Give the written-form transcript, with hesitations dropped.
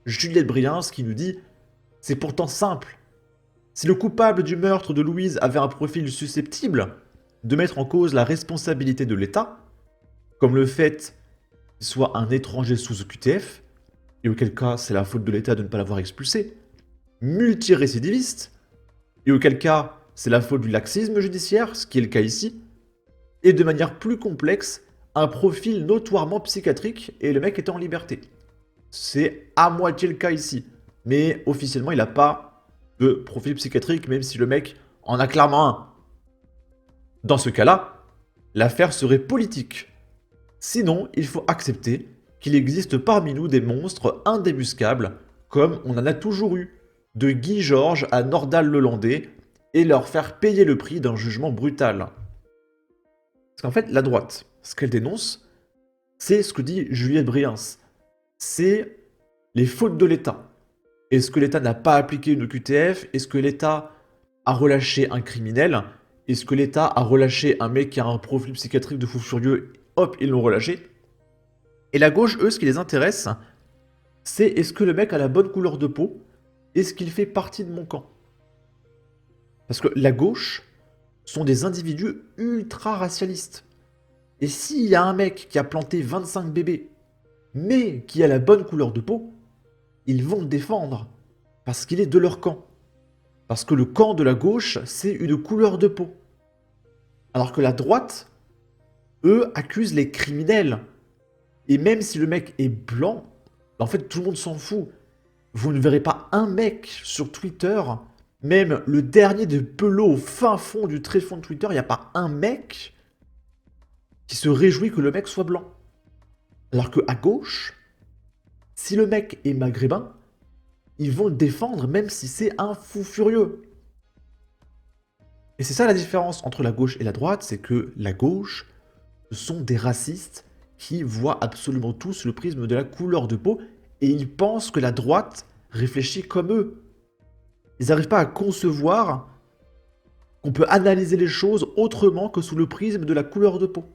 Juliette Briens qui nous dit « C'est pourtant simple. Si le coupable du meurtre de Louise avait un profil susceptible de mettre en cause la responsabilité de l'État, comme le fait qu'il soit un étranger sous OQTF, et auquel cas c'est la faute de l'État de ne pas l'avoir expulsé, multirécidiviste, et auquel cas c'est la faute du laxisme judiciaire, ce qui est le cas ici, et de manière plus complexe, un profil notoirement psychiatrique et le mec était en liberté. C'est à moitié le cas ici, mais officiellement il n'a pas de profil psychiatrique, même si le mec en a clairement un. Dans ce cas-là, l'affaire serait politique. Sinon, il faut accepter qu'il existe parmi nous des monstres indébuscables, comme on en a toujours eu, de Guy Georges à Nordal-Lelandais, et leur faire payer le prix d'un jugement brutal. Parce qu'en fait, la droite, ce qu'elle dénonce, c'est ce que dit Juliette Briens. C'est les fautes de l'État. Est-ce que l'État n'a pas appliqué une OQTF? Est-ce que l'État a relâché un criminel? Est-ce que l'État a relâché un mec qui a un profil psychiatrique de fou furieux? Hop, ils l'ont relâché. Et la gauche, eux, ce qui les intéresse, c'est est-ce que le mec a la bonne couleur de peau? Est-ce qu'il fait partie de mon camp? Parce que la gauche sont des individus ultra racialistes. Et s'il y a un mec qui a planté 25 bébés, mais qui a la bonne couleur de peau, ils vont le défendre. Parce qu'il est de leur camp. Parce que le camp de la gauche, c'est une couleur de peau. Alors que la droite, eux, accusent les criminels. Et même si le mec est blanc, en fait, tout le monde s'en fout. Vous ne verrez pas un mec sur Twitter, même le dernier de Pelot au fin fond du tréfonds de Twitter, il n'y a pas un mec qui se réjouit que le mec soit blanc. Alors qu'à gauche, si le mec est maghrébin, ils vont le défendre même si c'est un fou furieux. Et c'est ça la différence entre la gauche et la droite, c'est que la gauche, ce sont des racistes qui voient absolument tout sous le prisme de la couleur de peau et ils pensent que la droite réfléchit comme eux. Ils n'arrivent pas à concevoir qu'on peut analyser les choses autrement que sous le prisme de la couleur de peau.